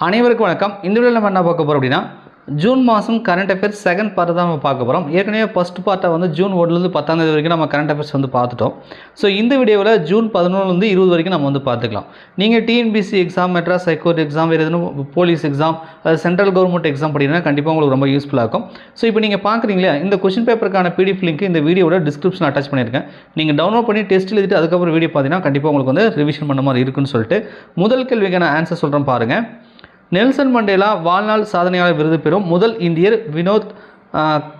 அனைவருக்கும் வணக்கம். இந்த வீடியோவில் நம்ம என்ன பார்க்க போகிறோம் அப்படின்னா, ஜூன் மாதம் கரண்ட் அஃபேர்ஸ் செகண்ட் பார்ட் தான் நம்ம பார்க்க போகிறோம். ஏற்கனவே ஃபஸ்ட் பார்ட்டை வந்து ஜூன் 1லேருந்து 10ஆம் தேதி வரைக்கும் நம்ம கரண்ட் அஃபேர்ஸ் வந்து பார்த்துட்டோம். ஸோ இந்த வீடியோவில் ஜூன் 11லேருந்து 20 வரைக்கும் நம்ம வந்து பார்த்துக்கலாம். நீங்கள் TNPSC exam, Madras high court exam, வேறு எதுவும் police exam, central government exam படிங்கன்னா கண்டிப்பாக உங்களுக்கு ரொம்ப யூஸ்ஃபுல்லாக இருக்கும். ஸோ இப்போ நீங்கள் பார்க்குறீங்களா, இந்த கொஸ்டின் பேப்பருக்கான பிடிஎஃப் லிங்க் இந்த வீடியோட டிஸ்கிரிப்ஷன் அட்டாச் பண்ணியிருக்கேன். நீங்கள் டவுன்லோட் பண்ணி டெஸ்ட் எழுதிட்டு அதுக்கப்புறம் வீடியோ பார்த்தீங்கன்னா கண்டிப்பாக உங்களுக்கு வந்து ரிவிஷன் பண்ண மாதிரி இருக்குன்னு சொல்லிட்டு முதல் கேள்விக்கான ஆன்சர் சொல்கிறேன் பாருங்கள். நெல்சன் மண்டேலா வாழ்நாள் சாதனையாளர் விருது பெறும் முதல் இந்தியர் வினோத்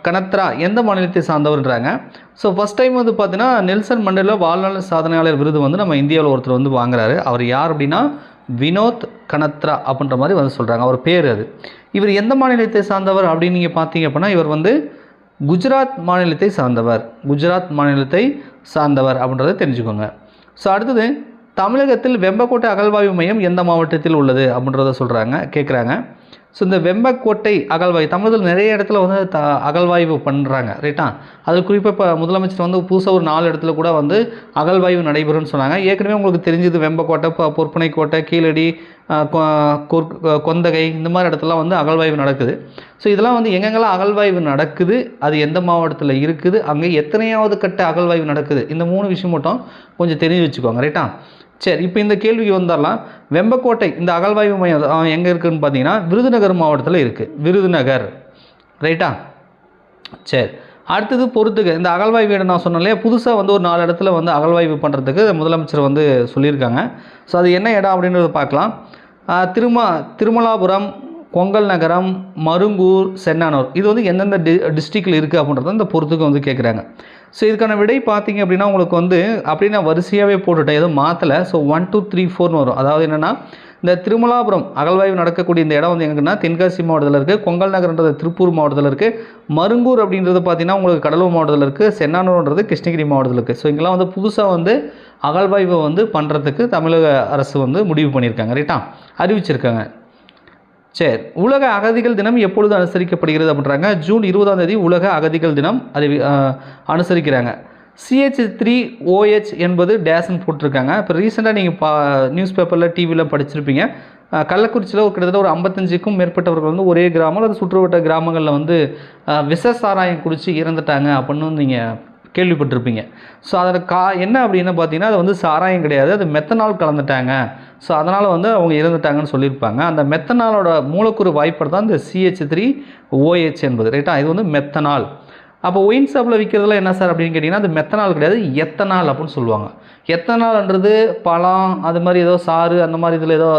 கனத்ரா எந்த மாநிலத்தை சார்ந்தவர்ன்றாங்க. ஸோ ஃபஸ்ட் டைம் வந்து பார்த்தீங்கன்னா நெல்சன் மண்டேலா வாழ்நாள் சாதனையாளர் விருது வந்து நம்ம இந்தியாவில் ஒருத்தர் வந்து வாங்குறாரு. அவர் யார் அப்படின்னா வினோத் கனத்ரா அப்படின்ற மாதிரி வந்து சொல்கிறாங்க. அவர் பேர் அது. இவர் எந்த மாநிலத்தை சார்ந்தவர் அப்படின்னு நீங்கள் பார்த்தீங்க அப்படின்னா இவர் வந்து குஜராத் மாநிலத்தை சார்ந்தவர் அப்படின்றத தெரிஞ்சுக்கோங்க. ஸோ அடுத்தது, தமிழகத்தில் வெம்பக்கோட்டை அகழ்வாய்வு மையம் எந்த மாவட்டத்தில் உள்ளது அப்படின்றத கேட்குறாங்க. ஸோ இந்த வெம்பக்கோட்டை அகழ்வாய்வு தமிழகத்தில் நிறைய இடத்துல வந்து அகழ்வாய்வு பண்ணுறாங்க, ரைட்டா? அதில் குறிப்பாக இப்போ முதலமைச்சர் வந்து புதுசாக ஒரு 4 இடத்துல கூட வந்து அகழ்வாய்வு நடைபெறும்னு சொன்னாங்க. ஏற்கனவே உங்களுக்கு தெரிஞ்சது வெம்பக்கோட்டை, பொற்பனைக்கோட்டை, கீழடி, கொந்தகை, இந்த மாதிரி இடத்துலாம் வந்து அகழ்வாய்வு நடக்குது. ஸோ இதெல்லாம் வந்து எங்கெங்கெல்லாம் அகழ்வாய்வு நடக்குது, அது எந்த மாவட்டத்தில் இருக்குது, அங்கே எத்தனையாவது கட்ட அகழ்வாய்வு நடக்குது, இந்த 3 விஷயம் மட்டும் கொஞ்சம் தெரிஞ்சு வச்சுக்கோங்க, ரைட்டா? சரி, இப்போ இந்த கேள்விக்கு வந்துடலாம். வெம்பக்கோட்டை இந்த அகழ்வாய்வு மையம் எங்கே இருக்குதுன்னு பார்த்தீங்கன்னா விருதுநகர் மாவட்டத்தில் இருக்குது. விருதுநகர், ரைட்டா? சரி, அடுத்தது பொறுத்துக்க. இந்த அகழ்வாய்வு இடம் நான் சொன்னேன் இல்லையா, புதுசாக வந்து ஒரு 4 இடத்துல வந்து அகழ்வாய்வு பண்ணுறதுக்கு முதலமைச்சர் வந்து சொல்லியிருக்காங்க. ஸோ அது என்ன இடம் அப்படின்றத பார்க்கலாம். திருமலாபுரம், கொங்கல் நகரம், மருங்கூர், சென்னானூர், இது வந்து எந்தெந்த டிஸ்ட்ரிக்டில் இருக்குது அப்படின்றத இந்த பொறுத்துக்கு வந்து கேட்குறாங்க. ஸோ இதுக்கான விடை பார்த்தீங்க அப்படின்னா உங்களுக்கு வந்து அப்படி நான் வரிசையாகவே போட்டுட்டேன், எதுவும் மாற்றலை. ஸோ 1 2 3 4ன்னு வரும். அதாவது என்னென்னா, இந்த திருமலாபுரம் அகழ்வாய்வு நடக்கக்கூடிய இந்த இடம் வந்து எங்கன்னா தென்காசி மாவட்டத்தில் இருக்குது, கொங்கல் நகர்ன்றது திருப்பூர் மாவட்டத்தில் இருக்குது, மருங்கூர் அப்படின்றது பார்த்திங்கன்னா உங்களுக்கு கடலூர் மாவட்டத்தில் இருக்குது, சென்னானூர்ன்றது கிருஷ்ணகிரி மாவட்டத்தில் இருக்குது. ஸோ இங்கெல்லாம் வந்து புதுசாக வந்து அகழ்வாய்வை வந்து பண்ணுறதுக்கு தமிழக அரசு வந்து முடிவு பண்ணியிருக்காங்க, ரைட்டா? அறிவிச்சிருக்காங்க. சரி, உலக அகதிகள் தினம் எப்பொழுது அனுசரிக்கப்படுகிறது அப்படின்றாங்க. ஜூன் 20ஆம் தேதி உலக அகதிகள் தினம் அனுசரிக்கிறாங்க. CH3OH என்பது டேஸ்ன்னு போட்டிருக்காங்க. இப்போ ரீசெண்டாக நீங்கள் நியூஸ் பேப்பரில் டிவியில் படிச்சிருப்பீங்க. கள்ளக்குறிச்சியில் கிட்டத்தட்ட ஒரு 55க்கும் மேற்பட்டவர்கள் வந்து ஒரே கிராமம் அல்லது சுற்றுவட்ட கிராமங்களில் வந்து விஷ சாராயம் குடித்து இறந்துட்டாங்க அப்படின்னு நீங்கள் கேள்விப்பட்டிருப்பீங்க. ஸோ அதில் என்ன அப்படின்னு பார்த்தீங்கன்னா அது வந்து சாராயம் கிடையாது, அது மெத்தனால் கலந்துட்டாங்க. ஸோ அதனால் வந்து அவங்க இறந்துட்டாங்கன்னு சொல்லியிருப்பாங்க. அந்த மெத்தனாலோட மூலக்கூறு வாய்ப்பாடு தான் இந்த CH3OH என்பது, ரைட்டா? இது வந்து மெத்தனால். அப்போ ஒயின் ஷாப்பில் விற்கிறதுல என்ன சார் அப்படின்னு கேட்டிங்கன்னா அது மெத்தனால் கிடையாது, எத்தனால் அப்படின்னு சொல்லுவாங்க. எத்தனால்ன்றது பழம், அது மாதிரி ஏதோ சாறு, அந்த மாதிரி இதில் ஏதோ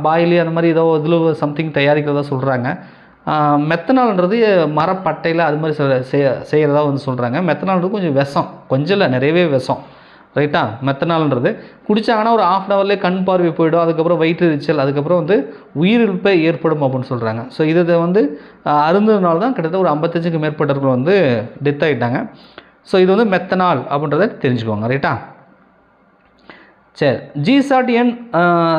பாயிலி, அந்த மாதிரி ஏதோ இதில் சம்திங் தயாரிக்கிறதா சொல்கிறாங்க. மெத்தனால்ன்றது மரப்பட்டையில் அது மாதிரி செய்கிறதா வந்து சொல்கிறாங்க. மெத்தனால்ன்றது கொஞ்சம் விஷம், கொஞ்சம் இல்லை நிறையவே விஷம், ரைட்டா? மெத்தனால்ன்றது குடித்தாங்கன்னா ஒரு 1/2 ஹவர்லேயே கண் பார்வை போயிடும், அதுக்கப்புறம் வயிற்றெரிச்சல், அதுக்கப்புறம் வந்து உயிரிழப்பே ஏற்படும் அப்படின்னு சொல்கிறாங்க. ஸோ இதை வந்து அருந்ததுனால தான் கிட்டத்தட்ட ஒரு 55க்கும் மேற்பட்டவர்கள் வந்து டெத் ஆகிட்டாங்க. ஸோ இது வந்து மெத்தனால் அப்படின்றத தெரிஞ்சுக்கோங்க, ரைட்டா? சரி, GSAT-N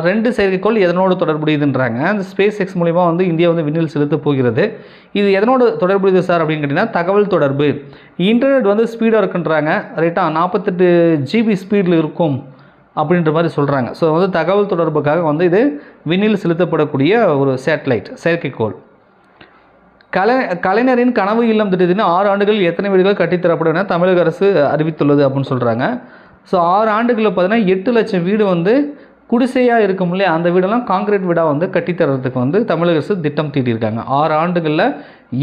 2 செயற்கைக்கோள் எதனோடு தொடர்புடையதுன்றாங்க. அந்த ஸ்பேஸ் எக்ஸ் மூலிமா வந்து இந்தியா வந்து விண்ணில் செலுத்த போகிறது. இது எதனோடு தொடர்புடையது சார் அப்படின்னு கேட்டிங்கன்னா தகவல் தொடர்பு. இன்டர்நெட் வந்து ஸ்பீடாக இருக்குன்றாங்க, ரைட்டா? 48 GB ஸ்பீடில் இருக்கும் அப்படின்ற மாதிரி சொல்கிறாங்க. ஸோ வந்து தகவல் தொடர்புக்காக வந்து இது விண்ணில் செலுத்தப்படக்கூடிய ஒரு சேட்டலைட், செயற்கைக்கோள். கலைஞரின் கனவு இல்லம் திட்டத்தின் 6 ஆண்டுகளில் எத்தனை வீடுகள் கட்டித்தரப்படும் என தமிழக அரசு அறிவித்துள்ளது அப்படின்னு சொல்கிறாங்க. ஸோ 6 ஆண்டுகளில் பார்த்தீங்கன்னா 8 லட்சம் வீடு வந்து குடிசையாக இருக்கும் இல்லையா, அந்த வீடெல்லாம் காங்கிரீட் வீடாக வந்து கட்டித்தரத்துக்கு வந்து தமிழக அரசு திட்டம் தீட்டியிருக்காங்க. 6 ஆண்டுகளில்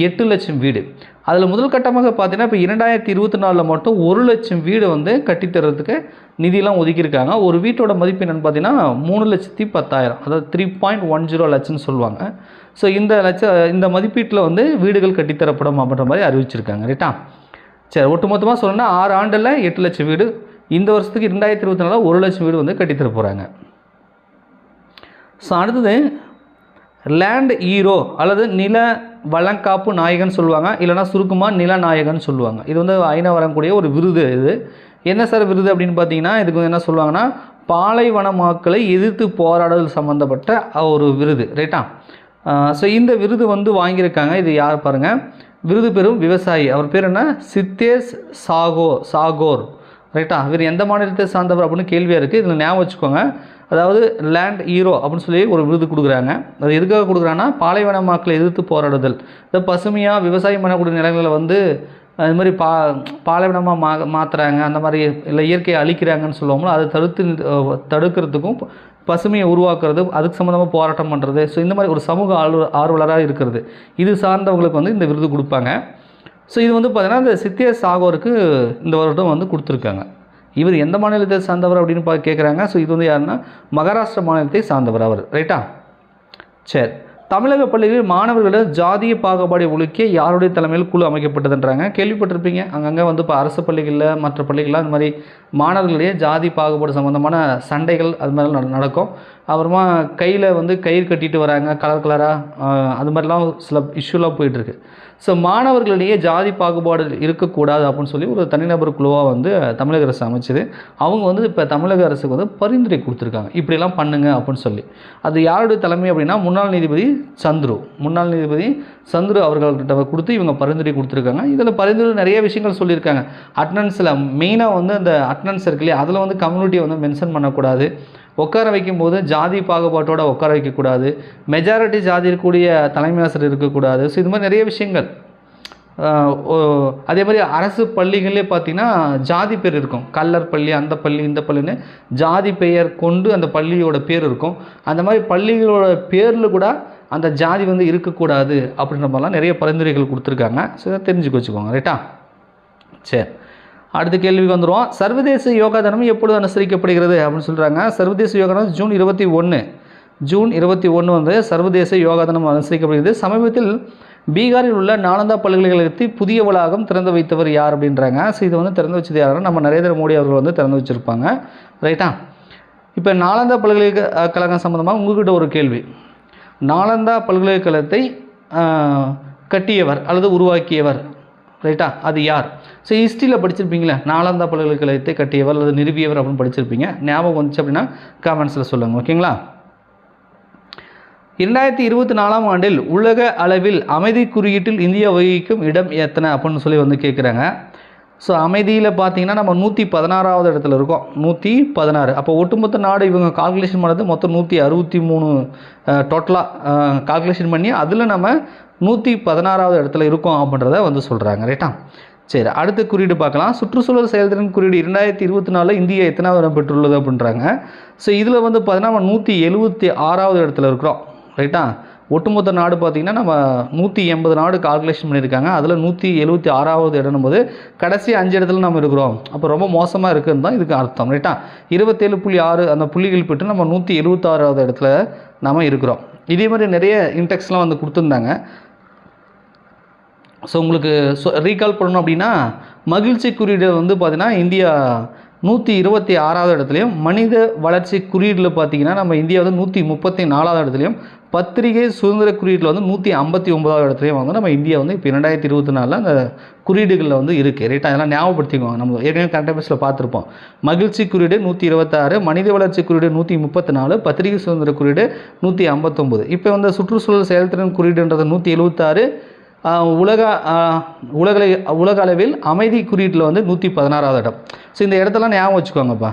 8 லட்சம் வீடு. அதில் முதல் கட்டமாக பார்த்தீங்கன்னா இப்போ 2024 மட்டும் 1 லட்சம் வீடு வந்து கட்டித்தரத்துக்கு நிதியெலாம் ஒதுக்கியிருக்காங்க. ஒரு வீட்டோட மதிப்பு என்னென்னு பார்த்தீங்கன்னா 3,10,000, அதாவது 3.10 லட்சம்னு சொல்லுவாங்க. ஸோ இந்த மதிப்பீட்டில் வந்து வீடுகள் கட்டித்தரப்படும் அப்படின்ற மாதிரி அறிவிச்சிருக்காங்க, ரைட்டா? சரி, ஒட்டுமொத்தமாக சொல்லணும்னா 6 ஆண்டில் 8 லட்சம் வீடு, இந்த வருஷத்துக்கு 2024 1 லட்சம் வீடு வந்து கட்டித்தர போகிறாங்க. ஸோ அடுத்தது, லேண்ட் ஹீரோ அல்லது நில வளங்காப்பு நாயகன் சொல்லுவாங்க, இல்லைனா சுருக்கமாக நிலநாயகன் சொல்லுவாங்க. இது வந்து ஐநா வரக்கூடிய ஒரு விருது. இது என்ன சார் விருது அப்படின்னு பார்த்தீங்கன்னா இதுக்கு வந்து என்ன சொல்லுவாங்கன்னா பாலைவனமாக்களை எதிர்த்து போராடுதல் சம்மந்தப்பட்ட ஒரு விருது, ரைட்டா? ஸோ இந்த விருது வந்து வாங்கியிருக்காங்க. இது யார் பாருங்கள், விருது பெறும் விவசாயி. அவர் பேர் என்ன? சித்தேஷ் சாகோர், ரைட்டா? இவர் எந்த மாநிலத்தை சார்ந்தவர் அப்படின்னு கேள்வியாக இருக்குது. இதில் ஞாபகம் வச்சுக்கோங்க, அதாவது லேண்ட் ஹீரோ அப்படின்னு சொல்லி ஒரு விருது கொடுக்குறாங்க. அது எதுக்காக கொடுக்குறாங்கன்னா பாலைவன மக்களை எதிர்த்து போராடுதல், இந்த பசுமையாக விவசாயம் பண்ணக்கூடிய நிலங்களை வந்து அது மாதிரி பாலைவனமாக மாற்றுறாங்க, அந்த மாதிரி இல்லை இயற்கையை அழிக்கிறாங்கன்னு சொல்லுவோம்ல, அதை தடுக்கிறதுக்கும் பசுமையை உருவாக்குறது, அதுக்கு சம்மந்தமாக போராட்டம் பண்ணுறது. ஸோ இந்த மாதிரி ஒரு சமூக ஆர்வலராக இருக்கிறது, இது சார்ந்தவங்களுக்கு வந்து இந்த விருது கொடுப்பாங்க. ஸோ இது வந்து பார்த்திங்கன்னா இந்த சித்திய சாகோருக்கு இந்த வருடம் வந்து கொடுத்துருக்காங்க. இவர் எந்த மாநிலத்தை சார்ந்தவர் அப்படின்னு கேட்குறாங்க. ஸோ இது வந்து யாருன்னா மகாராஷ்டிரா மாநிலத்தை சார்ந்தவர் அவர். ரைட்டா? சரி. தமிழக பள்ளிகளில் மாணவர்களிடம் ஜாதிய பாகுபாடை ஒழிக்க யாருடைய தலைமையில் குழு அமைக்கப்பட்டதுன்றாங்க. கேள்விப்பட்டிருப்பீங்க. அங்கங்கே வந்து இப்போ அரசு பள்ளிகளில் மற்ற பள்ளிகளில் அந்த மாதிரி மாணவர்களிடையே ஜாதி பாகுபாடு சம்மந்தமான சண்டைகள் அது மாதிரிலாம் நடக்கும். அப்புறமா கையில் வந்து கயிறு கட்டிட்டு வராங்க கலர் கலராக, அது மாதிரிலாம் சில இஷ்யூலாம் போயிட்டுருக்கு. ஸோ மாணவர்களிடையே ஜாதி பாகுபாடு இருக்கக்கூடாது அப்படின்னு சொல்லி ஒரு தனிநபர் குழுவாக வந்து தமிழக அரசு அமைச்சது. அவங்க வந்து இப்போ தமிழக அரசுக்கு வந்து பரிந்துரை கொடுத்துருக்காங்க, இப்படிலாம் பண்ணுங்க அப்படின்னு சொல்லி. அது யாருடைய தலைமை அப்படின்னா முன்னாள் நீதிபதி சந்துரு அவர்கள்கிட்ட கொடுத்து இவங்க பரிந்துரை கொடுத்துருக்காங்க. இதில் பரிந்துரை நிறைய விஷயங்கள் சொல்லியிருக்காங்க. அட்டனன்ஸில் மெயினாக வந்து அந்த அட்டனன்ஸ் இருக்கு இல்லையா, அதில் வந்து கம்யூனிட்டியை வந்து மென்ஷன் பண்ணக்கூடாது, உட்கார வைக்கும்போது ஜாதி பாகுபாட்டோடு உட்கார வைக்கக்கூடாது, மெஜாரிட்டி ஜாதி இருக்கக்கூடிய தலைமை ஆசிரியர் இருக்கக்கூடாது. ஸோ இது மாதிரி நிறைய விஷயங்கள். அதே மாதிரி அரசு பள்ளிகளே பார்த்திங்கன்னா ஜாதி பேர் இருக்கும், கல்லர் பள்ளி, அந்த பள்ளி, இந்த பள்ளின்னு ஜாதி பெயர் கொண்டு அந்த பள்ளியோட பேர் இருக்கும். அந்த மாதிரி பள்ளிகளோட பேரில் கூட அந்த ஜாதி வந்து இருக்கக்கூடாது அப்படின்ற மாதிரிலாம் நிறைய பரிந்துரைகள் கொடுத்துருக்காங்க. ஸோ இதை தெரிஞ்சுக்க வச்சுக்கோங்க. ரைட்டா? சரி, அடுத்த கேள்விக்கு வந்துடுவோம். சர்வதேச யோகா தினம் எப்பொழுது அனுசரிக்கப்படுகிறது அப்படின்னு சொல்கிறாங்க. சர்வதேச யோகா தினம் ஜூன் 21 வந்து சர்வதேச யோகா தினம் அனுசரிக்கப்படுகிறது. சமீபத்தில் பீகாரில் உள்ள நாலந்தா பல்கலைக்கழகத்தில் புதிய வளாகம் திறந்து வைத்தவர் யார் அப்படின்றாங்க. ஸோ இதை வந்து திறந்து வச்சது யாருன்னா நம்ம நரேந்திர மோடி அவர்கள் வந்து திறந்து வச்சுருப்பாங்க. ரைட்டா? இப்போ நாலந்தா பல்கலைக்கழகம் சம்மந்தமாக உங்கள்கிட்ட ஒரு கேள்வி. நாலந்தா பல்கலைக்கழகத்தை கட்டியவர் அல்லது உருவாக்கியவர், ரைட்டா, அது யார்? ஸோ ஹிஸ்ட்ரியில் படிச்சிருப்பீங்களே, நாலந்தா பல்கலைக்கழகத்தை கட்டியவர் அல்லது நிறுவியவர் அப்படின்னு படிச்சிருப்பீங்க. ஞாபகம் வந்துச்சு அப்படின்னா காமெண்ட்ஸில் சொல்லுங்கள். ஓகேங்களா? 2024ஆம் ஆண்டில் உலக அளவில் அமைதி குறியீட்டில் இந்தியா வகிக்கும் இடம் எத்தனை அப்படின்னு சொல்லி வந்து கேட்குறாங்க. ஸோ அமைதியில் பார்த்தீங்கன்னா நம்ம 116வது இடத்துல இருக்கோம், 116. அப்போ ஒட்டுமொத்த நாடு இவங்க கால்குலேஷன் பண்ணது மொத்தம் 163 டோட்டலாக கால்குலேஷன் பண்ணி அதில் நம்ம 116வது இடத்துல இருக்கோம் அப்படின்றத வந்து சொல்கிறாங்க. ரைட்டா? சரி, அடுத்த குறியீடு பார்க்கலாம். சுற்றுச்சூழல் செயல்திறன் குறியீடு 2024 இந்தியா எத்தனாவது இடம் பெற்றுள்ளது அப்படின்றாங்க. ஸோ இதில் வந்து பார்த்தீங்கன்னா நம்ம 176வது இடத்துல இருக்கிறோம். ரைட்டா? ஒட்டுமொத்த நாடு பார்த்திங்கன்னா நம்ம 180 நாடு கால்குலேஷன் பண்ணியிருக்காங்க. அதில் 176வது இடம்னும் போது கடைசி 5 இடத்துல நம்ம இருக்கிறோம். அப்போ ரொம்ப மோசமாக இருக்குதுன்னு தான் இதுக்கு அர்த்தம். ரைட்டா? 27.6 அந்த புள்ளிகள் பெற்று நம்ம 176வது இடத்துல நம்ம இருக்கிறோம். இதே மாதிரி நிறைய இன்டெக்ஸ்லாம் வந்து கொடுத்துருந்தாங்க. ஸோ உங்களுக்கு ரீகால் பண்ணணும் அப்படின்னா மகிழ்ச்சி குறியீடு வந்து பார்த்திங்கன்னா இந்தியா 126வது இடத்துலையும், மனித வளர்ச்சி குறியீடில் பார்த்திங்கன்னா நம்ம இந்தியா வந்து 134வது இடத்துலையும், பத்திரிகை சுதந்திர குறியீட்டில் வந்து 159வது இடத்துலையும் வந்து நம்ம இந்தியா வந்து இப்போ 2024 அந்த குறியீடுகளில் வந்து இருக்குது. ரைட்டாக அதெல்லாம் ஞாபகப்படுத்திக்குவோம். நம்ம ஏற்கனவே கரண்ட் அஃபேர்ஸில் பார்த்துருப்போம். மகிழ்ச்சி குறியீடு 126, மனித வளர்ச்சி குறியீடு 134, பத்திரிகை சுதந்திர குறியீடு 159. இப்போ வந்து சுற்றுச்சூழல் செயல்திறன் குறியீடுன்றது 176, உலக அளவில் அமைதி குறியீட்டில் வந்து 116வது இடம். ஸோ இந்த இடத்தெல்லாம் ஞாபகம் வச்சுக்கோங்கப்பா.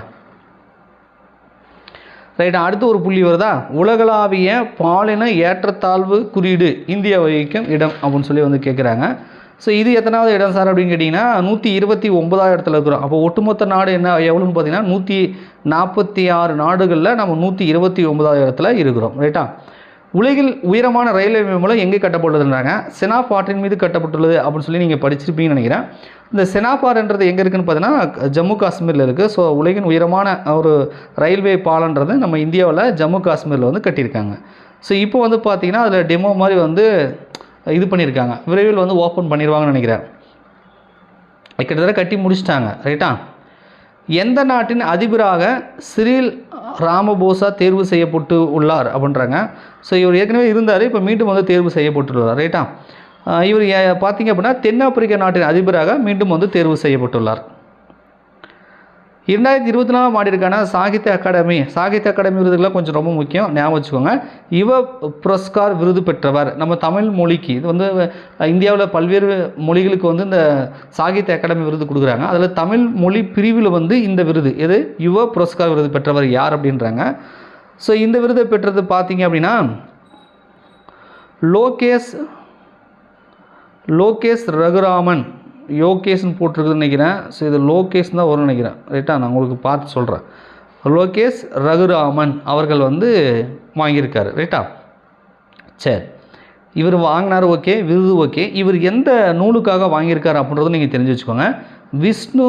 ரைட்டா? அடுத்து ஒரு புள்ளி வருதா, உலகளாவிய பாலின ஏற்றத்தாழ்வு குறியீடு இந்தியா வகிக்கும் இடம் அப்படின்னு சொல்லி வந்து கேட்குறாங்க. ஸோ இது எத்தனாவது இடம் சார் அப்படின்னு கேட்டிங்கன்னா 129வது இடத்துல இருக்கிறோம். அப்போ ஒட்டுமொத்த நாடு என்ன எவ்வளோன்னு பார்த்தீங்கன்னா 146 நாடுகளில் நம்ம 129வது இடத்துல இருக்கிறோம். ரைட்டா? உலகில் உயரமான ரயில்வே மூலம் எங்கே கட்டப்பட்டுள்ளதுன்றாங்க. செனாப் ஆற்றின் மீது கட்டப்பட்டுள்ளது அப்படின்னு சொல்லி நீங்கள் படிச்சிருப்பீங்கன்னு நினைக்கிறேன். இந்த செனாப் ஆறுன்றது எங்கே இருக்குதுன்னு பார்த்தீங்கன்னா ஜம்மு காஷ்மீரில் இருக்குது. ஸோ உலகின் உயரமான ஒரு ரயில்வே பாலன்றது நம்ம இந்தியாவில் ஜம்மு காஷ்மீரில் வந்து கட்டியிருக்காங்க. ஸோ இப்போ வந்து பார்த்திங்கன்னா அதில் டெமோ மாதிரி வந்து இது பண்ணியிருக்காங்க, விரைவில் வந்து ஓப்பன் பண்ணிடுவாங்கன்னு நினைக்கிறேன். கிட்டத்தட்ட கட்டி முடிச்சிட்டாங்க. ரைட்டா? எந்த நாட்டின் அதிபராக சிறில் ராமபோசா தேர்வு செய்யப்பட்டு உள்ளார் அப்படின்றாங்க. ஸோ இவர் ஏற்கனவே இருந்தார், இப்போ மீண்டும் வந்து தேர்வு செய்யப்பட்டுள்ளார். ரைட்டா? இவர் பார்த்திங்க அப்படின்னா தென்னாப்பிரிக்க நாட்டின் அதிபராக மீண்டும் வந்து தேர்வு செய்யப்பட்டுள்ளார். 2024ஆம் ஆண்டிற்கான சாகித்ய அகாடமி விருதுகள்லாம் கொஞ்சம் ரொம்ப முக்கியம், ஞாபகம் வச்சுக்கோங்க. யுவ புரஸ்கார் விருது பெற்றவர் நம்ம தமிழ் மொழிக்கு. இது வந்து இந்தியாவில் பல்வேறு மொழிகளுக்கு வந்து இந்த சாகித்ய அகாடமி விருது கொடுக்குறாங்க. அதில் தமிழ் மொழி பிரிவில் வந்து இந்த விருது எது யுவ புரஸ்கார் விருது பெற்றவர் யார் அப்படின்றாங்க. ஸோ இந்த விருதை பெற்றது பார்த்தீங்க அப்படின்னா லோகேஷ் ரகுராமன், யோகேஷ்னு போட்டிருக்குதுன்னு நினைக்கிறேன். ஸோ இது லோகேஷ் தான் வரும்னு நினைக்கிறேன். ரைட்டா, நான் உங்களுக்கு பார்த்து சொல்கிறேன். லோகேஷ் ரகுராமன் அவர்கள் வந்து வாங்கியிருக்காரு. ரைட்டா, சரி, இவர் வாங்கினார், ஓகே, விருது ஓகே. இவர் எந்த நூலுக்காக வாங்கியிருக்காரு அப்படின்றத நீங்கள் தெரிஞ்சு வச்சுக்கோங்க. விஷ்ணு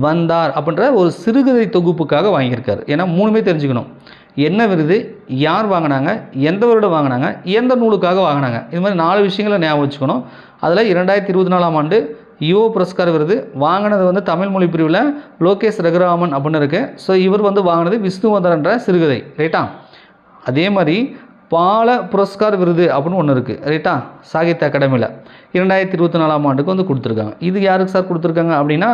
வந்தார் அப்படின்ற ஒரு சிறுகதை தொகுப்புக்காக வாங்கியிருக்காரு. ஏன்னா 3மே தெரிஞ்சுக்கணும். என்ன விருது, யார் வாங்கினாங்க, எந்த வருடம் வாங்கினாங்க, எந்த நூலுக்காக வாங்கினாங்க, இது மாதிரி 4 விஷயங்களை ஞாபகம் வச்சுக்கணும். அதில் 2024ஆம் ஆண்டு யுவ புரஸ்கார் விருது வாங்கினது வந்து தமிழ் மொழி பிரிவில் லோகேஷ் ரகுராமன் அப்படின்னு இருக்குது. ஸோ இவர் வந்து வாங்கினது விஷ்ணுவந்தர்ன்ற சிறுகதை. ரைட்டா, அதே மாதிரி பால புரஸ்கார் விருது அப்படின்னு ஒன்று இருக்குது. ரைட்டா, சாகித்ய அகாடமியில் 2024ஆம் ஆண்டுக்கு வந்து கொடுத்துருக்காங்க. இது யாருக்கு சார் கொடுத்துருக்காங்க அப்படின்னா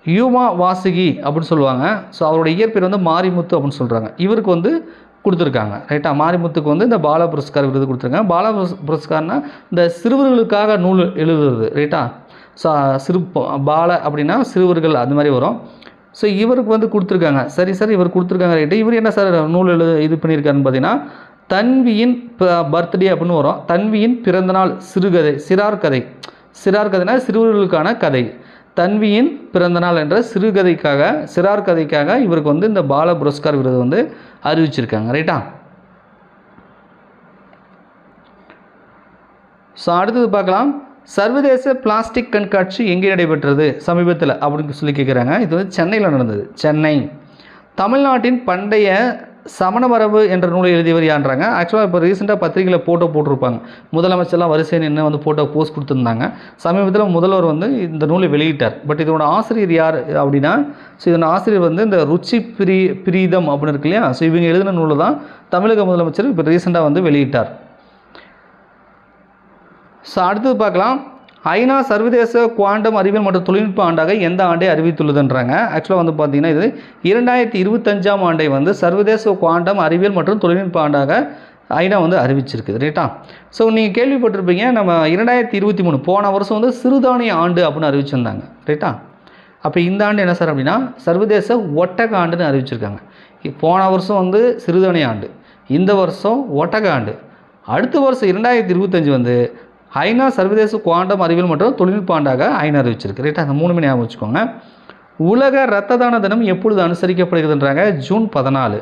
யூமா வாசுகி அப்படின்னு சொல்லுவாங்க. ஸோ அவருடைய இயற்பெயர் வந்து மாரிமுத்து அப்படின்னு சொல்கிறாங்க. இவருக்கு வந்து கொடுத்துருக்காங்க. ரைட்டா, மாரிமுத்துக்கு வந்து இந்த பால புரஸ்கார் விருது கொடுத்துருக்காங்க. பால புரஸ்கார்னா இந்த சிறுவர்களுக்காக நூல் எழுதுறது. ரைட்டா, ஸோ பால அப்படின்னா சிறுவர்கள் அந்த மாதிரி வரும். ஸோ இவருக்கு வந்து கொடுத்துருக்காங்க. சரி சார், இவர் கொடுத்துருக்காங்க. ரைட்டு, இவர் என்ன சார் நூல் இது பண்ணியிருக்காருன்னு பார்த்தீங்கன்னா தன்வியின் பர்த்டே அப்படின்னு வரும். தன்வியின் பிறந்தநாள் சிறார் கதைனா சிறுவர்களுக்கான கதை. தன்வியின் பிறந்தநாள் என்ற சிறார் கதைக்காக இவருக்கு வந்து இந்த பால புரஸ்கார் விருது வந்து அறிவிச்சிருக்காங்க. ரைட்டா, ஸோ அடுத்தது பார்க்கலாம். சர்வதேச பிளாஸ்டிக் கண்காட்சி எங்கே நடைபெற்றது சமீபத்தில் அப்படின்னு சொல்லி கேட்குறாங்க. இது வந்து சென்னையில் நடந்தது. சென்னை. தமிழ்நாட்டின் பண்டைய சமணமரபு என்ற நூலை எழுதியவர் யான்றாங்க. ஆக்சுவலாக இப்போ ரீசெண்டாக பத்திரிகையில் போட்டிருப்பாங்க. முதலமைச்சர்லாம் வரிசை நின்று வந்து போஸ்ட் கொடுத்துருந்தாங்க. சமீபத்தில் முதல்வர் வந்து இந்த நூலை வெளியிட்டார். பட் இதோட ஆசிரியர் யார் அப்படின்னா, ஸோ இதோட ஆசிரியர் வந்து இந்த ருச்சி பிரீதம் அப்படின்னு இருக்கு இல்லையா, ஸோ இவங்க எழுதின நூலை தான் தமிழக முதலமைச்சர் இப்போ ரீசெண்டாக வந்து வெளியிட்டார். ஸோ அடுத்தது பார்க்கலாம். ஐநா சர்வதேச குவாண்டம் அறிவியல் மற்றும் தொழில்நுட்ப ஆண்டாக எந்த ஆண்டை அறிவித்துள்ளதுன்றாங்க. ஆக்சுவலாக வந்து பார்த்திங்கன்னா இது 2025ஆம் ஆண்டை வந்து சர்வதேச குவாண்டம் அறிவியல் மற்றும் தொழில்நுட்ப ஆண்டாக ஐநா வந்து அறிவிச்சிருக்குது. ரைட்டா, ஸோ நீங்கள் கேள்விப்பட்டிருப்பீங்க, நம்ம 2023 போன வருஷம் வந்து சிறுதானிய ஆண்டு அப்படின்னு அறிவிச்சிருந்தாங்க. ரைட்டா, அப்போ இந்த ஆண்டு என்ன சார் அப்படின்னா சர்வதேச ஒட்டக ஆண்டுன்னு அறிவிச்சிருக்காங்க. போன வருஷம் வந்து சிறுதானிய ஆண்டு, இந்த வருஷம் ஒட்டக ஆண்டு. அடுத்த வருஷம் 2025 வந்து ஐநா சர்வதேச குவாண்டம் அறிவியல் மற்றும் தொழில்நுட்ப ஆண்டாக ஐநா அறிவிச்சிருக்கு. ரைட்டா, அந்த 3மே ஞாபகம் வச்சுக்கோங்க. உலக இரத்த தான தினம் எப்பொழுது அனுசரிக்கப்படுகிறதுன்றாங்க. ஜூன் 14.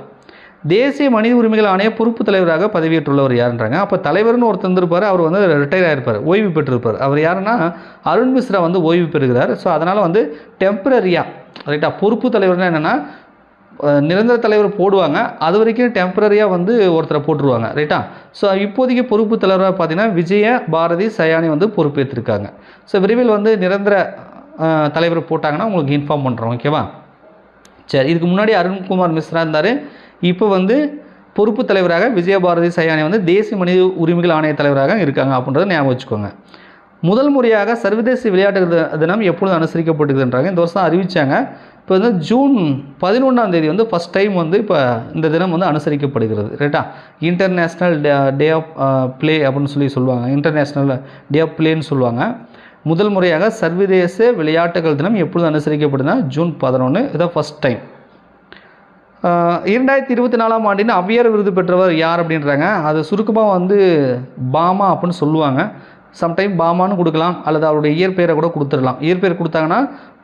தேசிய மனித உரிமைகள் ஆணைய பொறுப்பு தலைவராக பதவியேற்றுள்ளவர் யாருன்றாங்க. அப்போ தலைவர்னு ஒருத்தர் இருந்திருப்பார், அவர் வந்து ரிட்டையர் ஆகிருப்பார், ஓய்வு பெற்றிருப்பார். அவர் யாருன்னா அருண் மிஸ்ரா வந்து ஓய்வு பெறுகிறார். ஸோ அதனால் வந்து டெம்பரரியாக, ரைட்டா, பொறுப்பு தலைவர்னா என்னென்னா நிரந்தர தலைவர் போடுவாங்க, அது வரைக்கும் டெம்பரரியாக வந்து ஒருத்தரை போட்டுருவாங்க. ரைட்டா, ஸோ இப்போதைக்கு பொறுப்பு தலைவராக பார்த்தீங்கன்னா விஜய பாரதி சயானி வந்து பொறுப்பேற்றிருக்காங்க. ஸோ விரைவில் வந்து நிரந்தர தலைவர் போட்டாங்கன்னா உங்களுக்கு இன்ஃபார்ம் பண்ணுறோம். ஓகேவா, சரி. இதுக்கு முன்னாடி அருண்குமார் மிஸ்ரா இருந்தார். இப்போ வந்து பொறுப்பு தலைவராக விஜயபாரதி சயானி வந்து தேசிய மனித உரிமைகள் ஆணைய தலைவராக இருக்காங்க அப்படின்றத ஞாபகம் வச்சுக்கோங்க. முதல் முறையாக சர்வதேச விளையாட்டு தினம் எப்பொழுது அனுசரிக்கப்பட்டதுன்றாங்க. இந்த வருஷம் அறிவித்தாங்க. இப்போ வந்து ஜூன் 11ஆம் தேதி வந்து ஃபஸ்ட் டைம் வந்து இப்போ இந்த தினம் வந்து அனுசரிக்கப்படுகிறது. ரைட்டா, இன்டர்நேஷ்னல் டே ஆஃப் ப்ளே அப்படின்னு சொல்லுவாங்க. இன்டர்நேஷ்னல் டே ஆஃப் ப்ளேன்னு சொல்லுவாங்க. முதல் முறையாக சர்வதேச விளையாட்டுகள் தினம் எப்பொழுது அனுசரிக்கப்படுதுன்னா ஜூன் 11. இதான் ஃபஸ்ட் டைம். 2024ஆம் ஆண்டின் அவ்வியார் விருது பெற்றவர் யார் அப்படின்றாங்க. அது சுருக்கமாக வந்து பாமா அப்படின்னு சொல்லுவாங்க. சம்டைம் பாமான்னு கொடுக்கலாம், அல்லது அவருடைய இயற்பெயரை கூட கொடுத்துடலாம். இயற்பெயர் கொடுத்தாங்கன்னா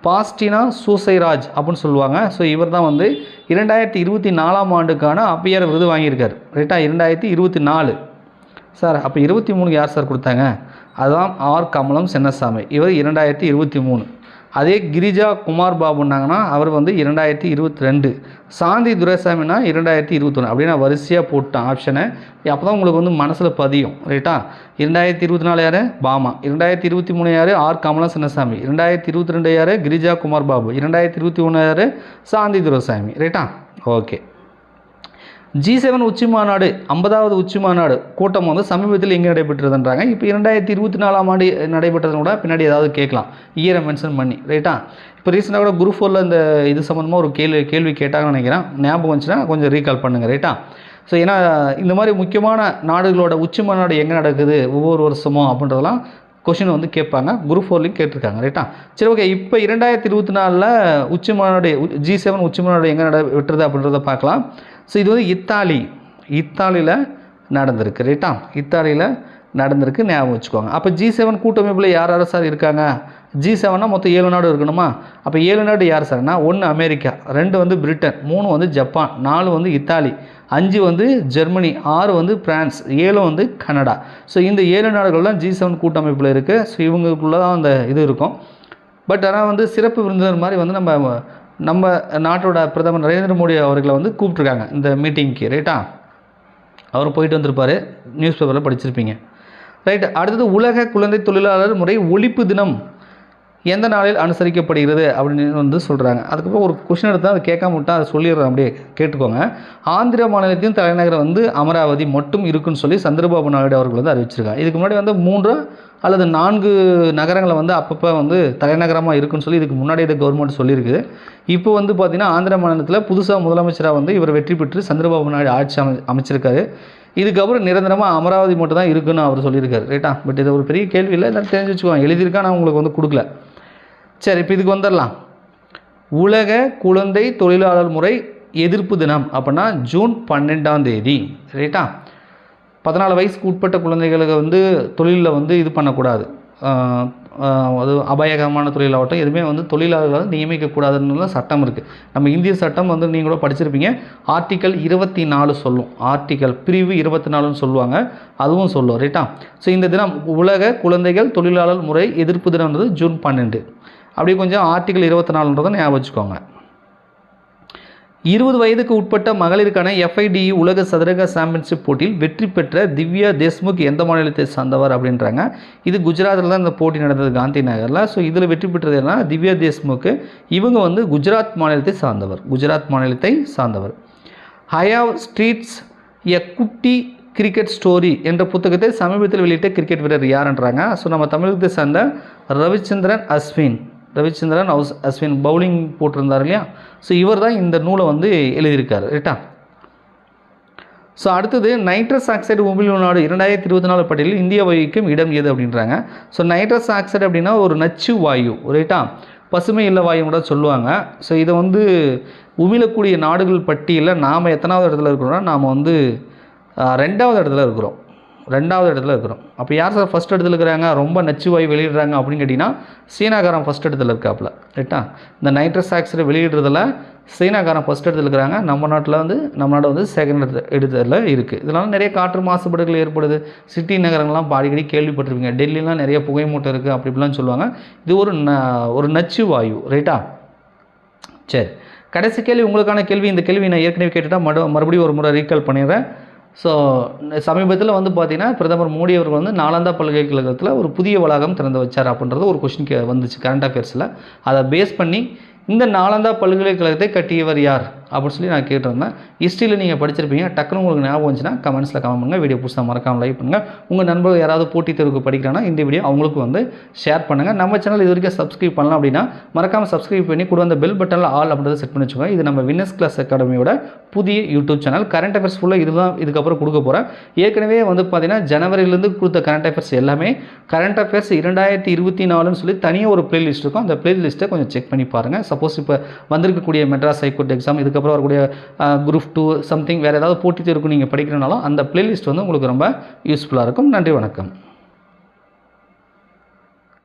பாஸ்டினா சூசைராஜ் அப்படின்னு சொல்லுவாங்க. ஸோ இவர் தான் வந்து 2024ஆம் ஆண்டுக்கான அவ்வியார் விருது வாங்கியிருக்கார். ரைட்டா, 2024 சார். அப்போ 23 யார் சார் கொடுத்தாங்க? அதுதான் ஆர் கமலம் சென்னசாமி. இவர் 2023. அதே கிரிஜா குமார் பாபுன்னாங்கன்னா அவர் வந்து 2022. சாந்தி துரைசாமினா 2021. அப்படின்னா வரிசையாக போட்டான் ஆப்ஷனை. அப்போ தான் உங்களுக்கு வந்து மனசில் பதியும். ரைட்டா, 2024 யார்? பாமா. 2023 யார்? ஆர் கமலம் சின்னசாமி. 2022 யார்? கிரிஜா குமார் பாபு. 2021 யார்? சாந்தி துரைசாமி. ரைட்டா, ஓகே. G7 உச்சி மாநாடு 50வது உச்சி மாநாடு கூட்டம் வந்து சமீபத்தில் எங்கே நடைபெற்றதுன்றாங்க. இப்போ 2024ஆம் ஆண்டு நடைபெற்றதுன்னு கூட பின்னாடி ஏதாவது கேட்கலாம், இயரை மென்ஷன் பண்ணி. ரைட்டா, இப்போ ரீசெண்டாக கூட குரூப் 4 இந்த இது சம்மந்தமாக ஒரு கேள்வி கேட்டாங்கன்னு நினைக்கிறேன். ஞாபகம் வந்துச்சுன்னா கொஞ்சம் ரீகால் பண்ணுங்கள். ரைட்டா, ஸோ ஏன்னா இந்த மாதிரி முக்கியமான நாடுகளோட உச்சி மாநாடு எங்கே நடக்குது ஒவ்வொரு வருஷமும் அப்படின்றதெல்லாம் கொஷின் வந்து கேட்பாங்க. குரூப் 4லையும் கேட்டிருக்காங்க. ரைட்டா? சரி, ஓகே. இப்போ 2024 உச்சி மாநாடு G7 உச்சி மாநாடு எங்கே விட்டுறது அப்படின்றத பார்க்கலாம். ஸோ இது வந்து இத்தாலியில் நடந்திருக்கு. ரைட்டா? இத்தாலியில் நடந்திருக்கு, ஞாபகம் வச்சுக்கோங்க. அப்போ G7 கூட்டமைப்பில் யார் யார் சார் இருக்காங்க? G7னா மொத்தம் 7 நாடு இருக்கணுமா? அப்போ 7 நாடு யார் சார்னா 1 அமெரிக்கா, 2 வந்து பிரிட்டன், 3 வந்து ஜப்பான், 4 வந்து இத்தாலி, 5 வந்து ஜெர்மனி, 6 வந்து பிரான்ஸ், 7 வந்து கனடா. ஸோ இந்த 7 நாடுகள் தான் G7 கூட்டமைப்பில் இருக்குது. ஸோ இவங்களுக்குள்ள தான் அந்த இது இருக்கும். பட் ஆனால் வந்து சிறப்பு விருந்தினர் மாதிரி வந்து நம்ம நாட்டோட பிரதமர் நரேந்திர மோடி அவர்களை வந்து கூப்பிட்ருக்காங்க இந்த மீட்டிங்க்கு. ரைட்டா? அவர் போயிட்டு வந்திருப்பார், நியூஸ் பேப்பரில் படிச்சிருப்பீங்க. ரைட். அடுத்தது உலக குழந்தை தொழிலாளர் முறை ஒழிப்பு தினம் எந்த நாளில் அனுசரிக்கப்படுகிறது அப்படின்னு வந்து சொல்கிறாங்க. அதுக்கப்புறம் ஒரு கொஷின் எடுத்தால் அதை கேட்காம விட்டால் அதை சொல்லிடுறேன், அப்படியே கேட்டுக்கோங்க. ஆந்திர மாநிலத்தின் தலைநகரம் வந்து அமராவதி மட்டும் இருக்குன்னு சொல்லி சந்திரபாபு நாயுடு அவர்கள் வந்து அறிவிச்சிருக்காங்க. இதுக்கு முன்னாடி வந்து 3 அல்லது 4 நகரங்களை வந்து அப்பப்போ வந்து தலைநகரமாக இருக்குன்னு சொல்லி இதுக்கு முன்னாடி இதை கவர்மெண்ட் சொல்லியிருக்குது. இப்போ வந்து பார்த்திங்கன்னா ஆந்திர மாநிலத்தில் புதுசாக முதலமைச்சராக வந்து இவர் வெற்றி பெற்று சந்திரபாபு நாயுடு ஆட்சி அமைச்சிருக்காரு. இதுக்கப்புறம் நிரந்தரமாக அமராவதி மட்டும் தான் இருக்குன்னு அவர் சொல்லியிருக்காரு. ரைட்டா? பட் இது ஒரு பெரிய கேள்வி இல்லை, எல்லாம் தெரிஞ்சு வச்சுக்குவாங்க. எழுதியிருக்கா, நான் உங்களுக்கு வந்து கொடுக்கல. சரி, இப்போ இதுக்கு வந்துடலாம். உலக குழந்தை தொழிலாளர் முறை எதிர்ப்பு தினம் அப்படின்னா ஜூன் 12ஆம் தேதி. ரைட்டா? 14 வயசுக்கு உட்பட்ட குழந்தைகளுக்கு வந்து தொழிலில் வந்து இது பண்ணக்கூடாது, அது அபாயகரமான தொழிலாகட்டும் எதுவுமே வந்து தொழிலாளர்களை நியமிக்கக்கூடாதுன்னு சட்டம் இருக்குது. நம்ம இந்திய சட்டம் வந்து நீங்கள் கூட படிச்சிருப்பீங்க. ஆர்டிக்கல் 24 சொல்லும், ஆர்டிக்கல் பிரிவு 24ன்னு சொல்லுவாங்க, அதுவும் சொல்லும். ரைட்டா? ஸோ இந்த தினம் உலக குழந்தைகள் தொழிலாளர் முறை எதிர்ப்பு தினம்ன்றது ஜூன் 12. அப்படி கொஞ்சம் ஆர்டிக்கல் 24ன்றதை ஞாபகம் வச்சுக்கோங்க. 20 வயதுக்கு உட்பட்ட மகளிருக்கான FIDE உலக சதுரங்க சாம்பியன்ஷிப் போட்டியில் வெற்றி பெற்ற திவ்யா தேஷ்முக் எந்த மாநிலத்தை சார்ந்தவர் அப்படின்றாங்க. இது குஜராத்தில் தான் இந்த போட்டி நடந்தது, காந்தி நகரில். ஸோ இதில் வெற்றி பெற்றது என்ன? திவ்யா தேஷ்முக். இவங்க வந்து குஜராத் மாநிலத்தை சார்ந்தவர். ஹயாவ் ஸ்ட்ரீட்ஸ் எ குட்டி கிரிக்கெட் ஸ்டோரி என்ற புத்தகத்தை சமீபத்தில் வெளியிட்ட கிரிக்கெட் வீரர் யாருன்றாங்க. ஸோ நம்ம தமிழகத்தை சார்ந்த ரவிச்சந்திரன் அஸ்வின் பவுலிங் போட்டிருந்தார் இல்லையா? ஸோ இவர் தான் இந்த நூலை வந்து எழுதியிருக்காரு. ரைட்டா? ஸோ அடுத்தது நைட்ரஸ் ஆக்சைடு உமிழ்வு 2024 பட்டியலில் இந்தியா வகிக்கும் இடம் எது அப்படின்றாங்க. ஸோ நைட்ரஸ் ஆக்சைடு அப்படின்னா ஒரு நச்சு வாயு. ரைட்டா? பசுமை இல்ல வாயு கூட சொல்லுவாங்க. ஸோ இதை வந்து உமிழக்கூடிய நாடுகள் பட்டியலில் நாம் எத்தனாவது இடத்துல இருக்கிறோம்னா நாம் வந்து 2வது இடத்துல இருக்கிறோம். அப்போ யார் சார் ஃபஸ்ட் இடத்துல இருக்கிறாங்க, ரொம்ப நச்சுவாய் வெளியிடுறாங்க அப்படின்னு கேட்டிங்கன்னா சீனாக்காரன் ஃபஸ்ட் இடத்துல இருக்காப்புல. ரைட்டா? இந்த நைட்ரஸ் ஆக்சைடை வெளியிடுறதுல சீனாக்காரன் ஃபஸ்ட் இடத்துல இருக்கிறாங்க. நம்ம நாடு வந்து செகண்ட் இடத்துல இருக்குது. இதனால் நிறைய காற்று மாசுபாடுகள் ஏற்படுது. சிட்டி நகரங்கள்லாம் அடிக்கடி கேள்விப்பட்டிருப்பீங்க. டெல்லிலாம் நிறைய புகை மூட்டை இருக்குது அப்படி இப்படிலாம் சொல்லுவாங்க. இது ஒரு நச்சு வாயு. ரைட்டா? சரி, கடைசி கேள்வி உங்களுக்கான கேள்வி. இந்த கேள்வி நான் ஏற்கனவே கேட்டுட்டால் மறுபடியும் ஒரு முறை ரீகால் பண்ணிடுறேன். ஸோ சமீபத்தில் வந்து பார்த்திங்கன்னா பிரதமர் மோடி அவர்கள் வந்து நாலந்தா பல்கலைக்கழகத்தில் ஒரு புதிய வளாகம் திறந்து வச்சார் அப்படின்றது ஒரு கொஸ்டின் வந்துச்சு கரண்ட் அஃபேர்ஸில். அதை பேஸ் பண்ணி இந்த நாலந்தா பல்கலைக்கழகத்தை கட்டியவர் யார் அப்படின்னு சொல்லி நான் கேட்டிருந்தேன். ஹிஸ்ட்ரியில் நீங்கள் படிச்சிருப்பீங்க. டக்குனு உங்களுக்கு ஞாபகம் வந்துச்சுன்னா கமெண்ட்ஸில் கமெண்ட் பண்ணுங்கள். வீடியோ புதுசாக மறக்காமல் லைக் பண்ணுங்கள். உங்கள் நண்பர்கள் யாராவது போட்டித் தேர்வுக்கு படிக்கிறாங்கன்னா இந்த வீடியோ அவங்களுக்கு வந்து ஷேர் பண்ணுங்கள். நம்ம சேனல் இது வரைக்கும் சப்ஸ்கிரைப் பண்ணலாம் அப்படின்னா மறக்காமல் சப்ஸ்கிரைப் பண்ணி கூட அந்த பெல் பட்டனில் ஆல் அப்படின்றத செட் பண்ணி வச்சுக்கோங்க. இது நம்ம வின்னர்ஸ் கிளாஸ் அகாடமியோட புதிய யூடியூப் சேனல். கரண்ட் அஃபேர்ஸ் ஃபுல்லாக இதுக்கப்புறம் கொடுக்க போகிறேன். ஏற்கனவே வந்து பார்த்தீங்கன்னா ஜனவரியிலேருந்து கொடுத்த கரண்ட் அஃபேர்ஸ் எல்லாமே கரண்ட் அஃபேர்ஸ் 2024ன்னு சொல்லி தனியாக ஒரு பிளேலிஸ்ட் இருக்கும். அந்த பிளேலிஸ்ட்டை கொஞ்சம் செக் பண்ணி பாருங்கள். சப்போஸ் இப்போ வந்திருக்கக்கூடிய மெட்ராஸ் ஹைகோர்ட் எக்ஸாம், இதுக்கப்புறம் வரக்கூடிய குரூப் 2 சம்திங் வேறு ஏதாவது போட்டித் தேர்வுக்கு நீங்கள் படிக்கிறனாலும் அந்த பிளேலிஸ்ட் வந்து உங்களுக்கு ரொம்ப யூஸ்ஃபுல்லாக இருக்கும். நன்றி, வணக்கம்.